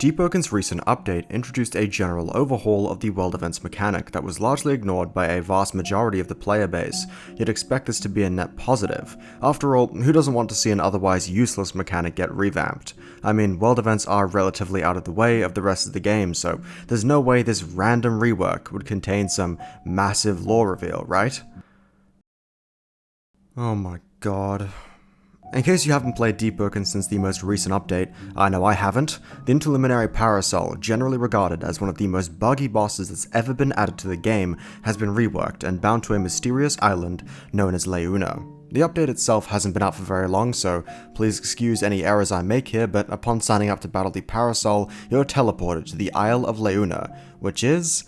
Deepwoken's recent update introduced a general overhaul of the world events mechanic that was largely ignored by a vast majority of the player base. You'd expect this to be a net positive. After all, who doesn't want to see an otherwise useless mechanic get revamped? I mean, world events are relatively out of the way of the rest of the game, so there's no way this random rework would contain some massive lore reveal, right? Oh my god. In case you haven't played Deepwoken since the most recent update, I know I haven't, the Interluminary Parasol, generally regarded as one of the most buggy bosses that's ever been added to the game, has been reworked and bound to a mysterious island known as Leiuna. The update itself hasn't been out for very long, so please excuse any errors I make here, but upon signing up to battle the Parasol, you're teleported to the Isle of Leiuna, which is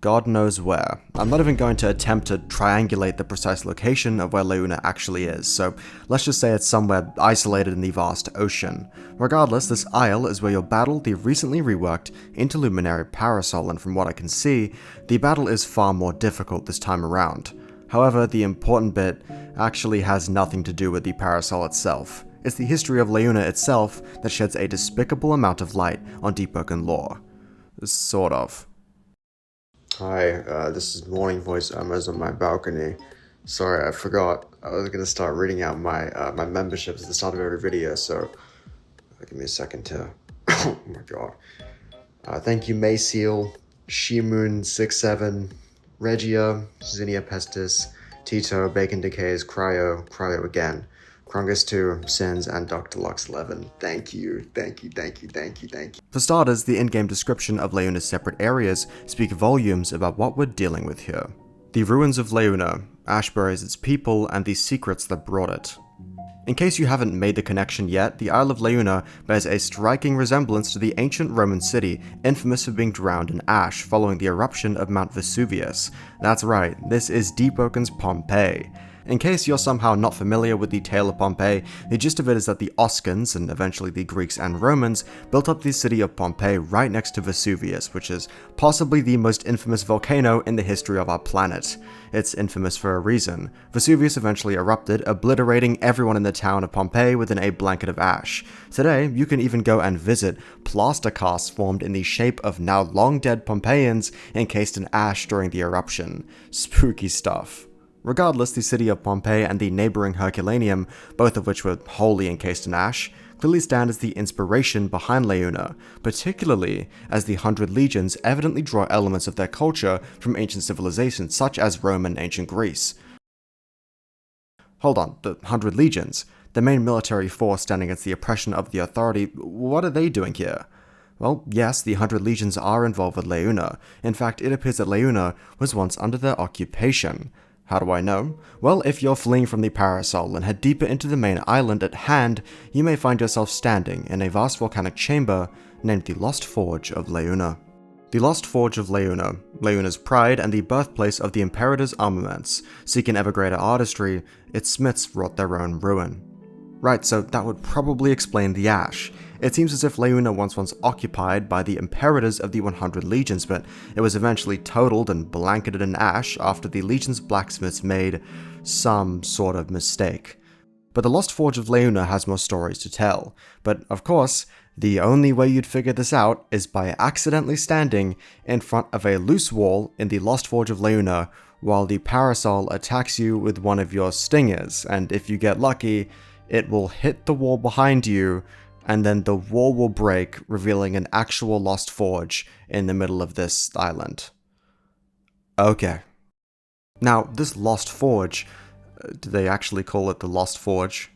God knows where. I'm not even going to attempt to triangulate the precise location of where Leiuna actually is, so let's just say it's somewhere isolated in the vast ocean. Regardless, this isle is where you'll battle the recently reworked Interluminary Parasol, and from what I can see, the battle is far more difficult this time around. However, the important bit actually has nothing to do with the Parasol itself. It's the history of Leiuna itself that sheds a despicable amount of light on Deepwoken lore. Sort of. Hi, this is Morning Voice. I was on my balcony. Sorry, I forgot. I was gonna start reading out my memberships at the start of every video, so give me a second to. Oh my god. Thank you, Mayseal, Shimoon67, Regia, Zinnia Pestis, Tito, Bacon Decays, Cryo again, Krungus2, Sins, and Dr. Lux 11. Thank you. For starters, the in-game description of Leiuna's separate areas speak volumes about what we're dealing with here. The ruins of Leiuna, ash buries its people, and the secrets that brought it. In case you haven't made the connection yet, the Isle of Leiuna bears a striking resemblance to the ancient Roman city, infamous for being drowned in ash following the eruption of Mount Vesuvius. That's right, this is Deepwoken's Pompeii. In case you're somehow not familiar with the tale of Pompeii, the gist of it is that the Oscans, and eventually the Greeks and Romans, built up the city of Pompeii right next to Vesuvius, which is possibly the most infamous volcano in the history of our planet. It's infamous for a reason. Vesuvius eventually erupted, obliterating everyone in the town of Pompeii within a blanket of ash. Today, you can even go and visit plaster casts formed in the shape of now long-dead Pompeians encased in ash during the eruption. Spooky stuff. Regardless, the city of Pompeii and the neighboring Herculaneum, both of which were wholly encased in ash, clearly stand as the inspiration behind Leiuna, particularly as the 100 Legions evidently draw elements of their culture from ancient civilizations such as Rome and ancient Greece. Hold on, the 100 Legions, the main military force standing against the oppression of the authority, what are they doing here? Well, yes, the 100 Legions are involved with Leiuna. In fact, it appears that Leiuna was once under their occupation. How do I know? Well, if you're fleeing from the Parasol and head deeper into the main island at hand, you may find yourself standing in a vast volcanic chamber named the Lost Forge of Leiuna. The Lost Forge of Leiuna, Leiuna's pride and the birthplace of the Imperator's armaments. Seeking ever greater artistry, its smiths wrought their own ruin. Right, so that would probably explain the ash. It seems as if Leiuna once was occupied by the Imperators of the 100 Legions, but it was eventually totaled and blanketed in ash after the Legion's blacksmiths made some sort of mistake. But the Lost Forge of Leiuna has more stories to tell. But of course, the only way you'd figure this out is by accidentally standing in front of a loose wall in the Lost Forge of Leiuna while the Parasol attacks you with one of your stingers, and if you get lucky, it will hit the wall behind you, and then the wall will break, revealing an actual Lost Forge in the middle of this island. Okay. Now, this Lost Forge, do they actually call it the Lost Forge?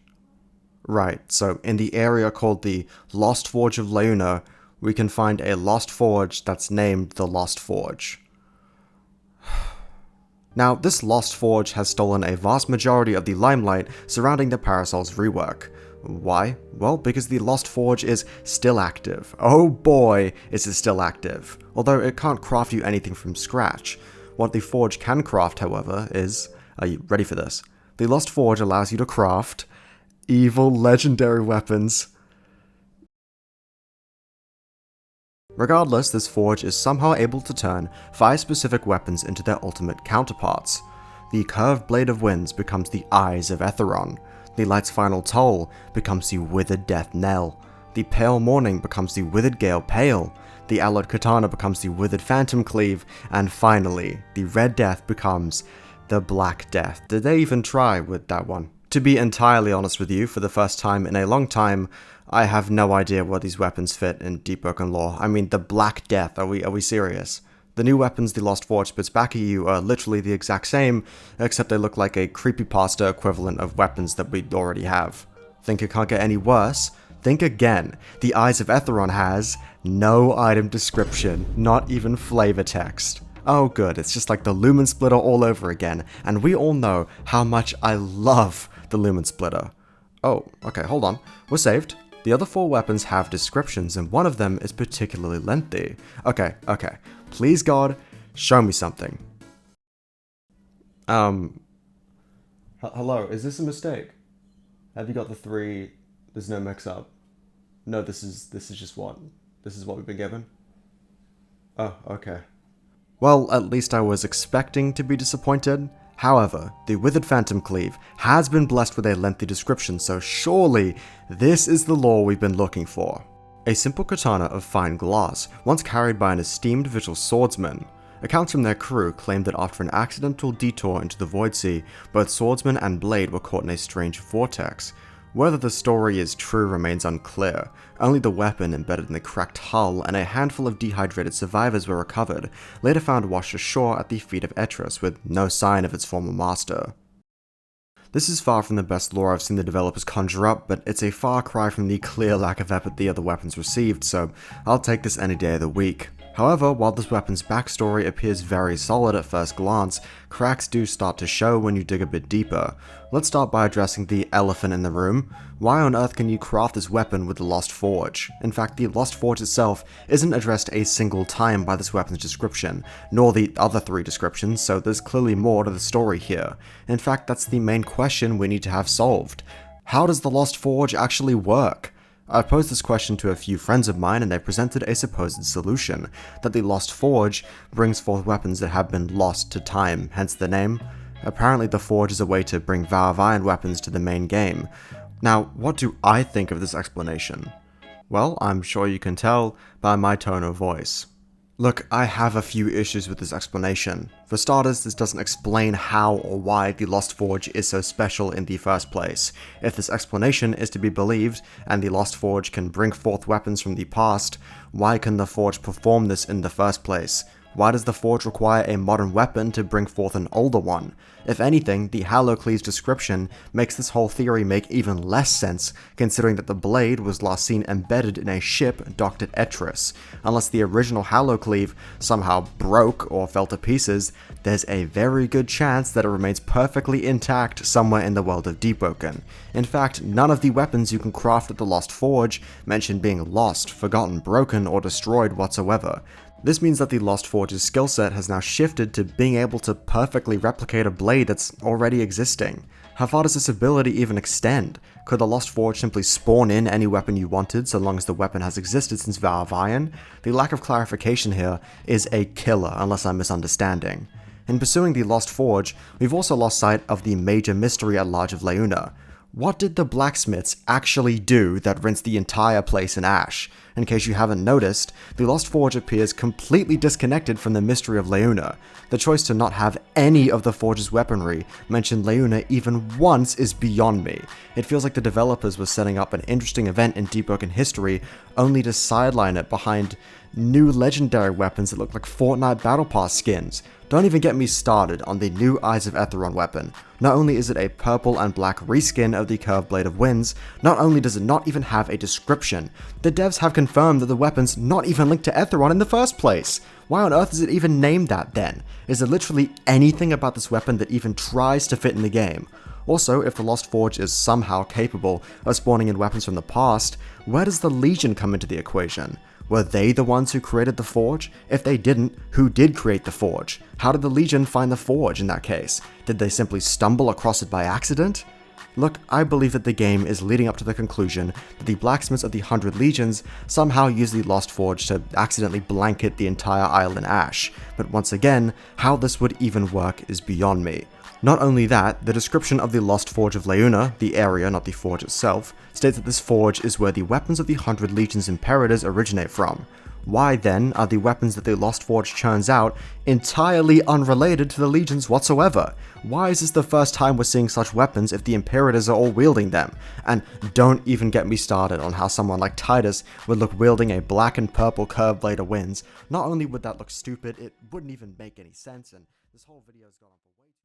Right, so in the area called the Lost Forge of Leiuna, we can find a Lost Forge that's named the Lost Forge. Now, this Lost Forge has stolen a vast majority of the limelight surrounding the Parasol's rework. Why? Well, because the Lost Forge is still active. Oh boy, is it still active. Although it can't craft you anything from scratch. What the Forge can craft, however, is... Are you ready for this? The Lost Forge allows you to craft evil legendary weapons. Regardless, this forge is somehow able to turn 5 specific weapons into their ultimate counterparts. The curved blade of winds becomes the eyes of Etheron. The light's final toll becomes the withered death knell. the Pale Morning becomes the Withered Gale Pale, the Allowed Katana becomes the Withered Phantom Cleave, and finally, the Red Death becomes the Black Death. Did they even try with that one? To be entirely honest with you, for the first time in a long time, I have no idea where these weapons fit in Deepwoken lore. I mean, the Black Death, are we serious? The new weapons the Lost Forge spits back at you are literally the exact same, except they look like a creepypasta equivalent of weapons that we already have. Think it can't get any worse? Think again. The Eyes of Etheron has no item description, not even flavor text. Oh good, it's just like the Lumen Splitter all over again, and we all know how much I love the Lumen Splitter. Oh, okay, hold on. We're saved. The other 4 weapons have descriptions, and one of them is particularly lengthy. Okay. Please God, show me something. Hello, is this a mistake? Have you got the 3? There's no mix-up. No, this is just what? This is what we've been given? Oh, okay. Well, at least I was expecting to be disappointed. However, the Withered Phantom Cleave has been blessed with a lengthy description, so surely this is the lore we've been looking for. A simple katana of fine glass, once carried by an esteemed visual swordsman. Accounts from their crew claim that after an accidental detour into the Void Sea, both swordsman and blade were caught in a strange vortex. Whether the story is true remains unclear. Only the weapon embedded in the cracked hull and a handful of dehydrated survivors were recovered, later found washed ashore at the feet of Etris with no sign of its former master. This is far from the best lore I've seen the developers conjure up, but it's a far cry from the clear lack of effort the other weapons received, so I'll take this any day of the week. However, while this weapon's backstory appears very solid at first glance, cracks do start to show when you dig a bit deeper. Let's start by addressing the elephant in the room. Why on earth can you craft this weapon with the Lost Forge? In fact, the Lost Forge itself isn't addressed a single time by this weapon's description, nor the other 3 descriptions, so there's clearly more to the story here. In fact, that's the main question we need to have solved. How does the Lost Forge actually work? I posed this question to a few friends of mine and they presented a supposed solution, that the Lost Forge brings forth weapons that have been lost to time, hence the name. Apparently the Forge is a way to bring Vow of Iron weapons to the main game. Now, what do I think of this explanation? Well, I'm sure you can tell by my tone of voice. Look, I have a few issues with this explanation. For starters, this doesn't explain how or why the Lost Forge is so special in the first place. If this explanation is to be believed, and the Lost Forge can bring forth weapons from the past, why can the Forge perform this in the first place? Why does the Forge require a modern weapon to bring forth an older one? If anything, the Hallowcleave's description makes this whole theory make even less sense, considering that the blade was last seen embedded in a ship docked at Etris. Unless the original Hallowcleave somehow broke or fell to pieces, there's a very good chance that it remains perfectly intact somewhere in the world of Deepwoken. In fact, none of the weapons you can craft at the Lost Forge mention being lost, forgotten, broken, or destroyed whatsoever. This means that the Lost Forge's skill set has now shifted to being able to perfectly replicate a blade that's already existing. How far does this ability even extend? Could the Lost Forge simply spawn in any weapon you wanted so long as the weapon has existed since Vow of Iron? The lack of clarification here is a killer unless I'm misunderstanding. In pursuing the Lost Forge, we've also lost sight of the major mystery at large of Leiuna. What did the blacksmiths actually do that rinsed the entire place in ash? In case you haven't noticed, the Lost Forge appears completely disconnected from the mystery of Leiuna. The choice to not have any of the Forge's weaponry mention Leiuna even once is beyond me. It feels like the developers were setting up an interesting event in Deepwoken history, only to sideline it behind new legendary weapons that look like Fortnite Battle Pass skins. Don't even get me started on the new Eyes of Etheron weapon. Not only is it a purple and black reskin of the Curved Blade of Winds, not only does it not even have a description, the devs have confirmed that the weapon's not even linked to Etheron in the first place. Why on earth is it even named that then? Is there literally anything about this weapon that even tries to fit in the game? Also, if the Lost Forge is somehow capable of spawning in weapons from the past, where does the Legion come into the equation? Were they the ones who created the Forge? If they didn't, who did create the Forge? How did the Legion find the Forge in that case? Did they simply stumble across it by accident? Look, I believe that the game is leading up to the conclusion that the blacksmiths of the 100 Legions somehow used the Lost Forge to accidentally blanket the entire isle in ash, but once again, how this would even work is beyond me. Not only that, the description of the Lost Forge of Leiuna, the area, not the forge itself, states that this forge is where the weapons of the 100 Legions Imperators originate from. Why then are the weapons that the Lost Forge churns out entirely unrelated to the Legions whatsoever? Why is this the first time we're seeing such weapons if the Imperators are all wielding them? And don't even get me started on how someone like Titus would look wielding a black and purple curved blade of winds. Not only would that look stupid, it wouldn't even make any sense, and this whole video's gone on for way too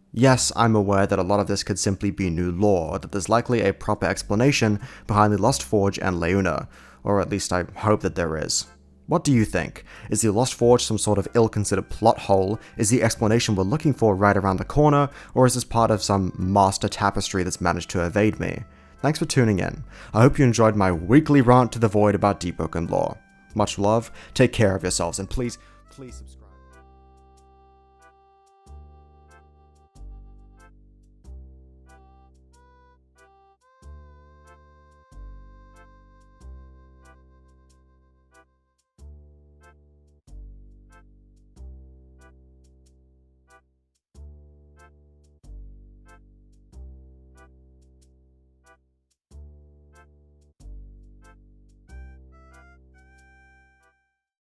long. Yes, I'm aware that a lot of this could simply be new lore, that there's likely a proper explanation behind the Lost Forge and Leiuna, or at least I hope that there is. What do you think? Is the Lost Forge some sort of ill-considered plot hole? Is the explanation we're looking for right around the corner? Or is this part of some master tapestry that's managed to evade me? Thanks for tuning in. I hope you enjoyed my weekly rant to the void about Deepwoken lore. Much love, take care of yourselves, and please subscribe.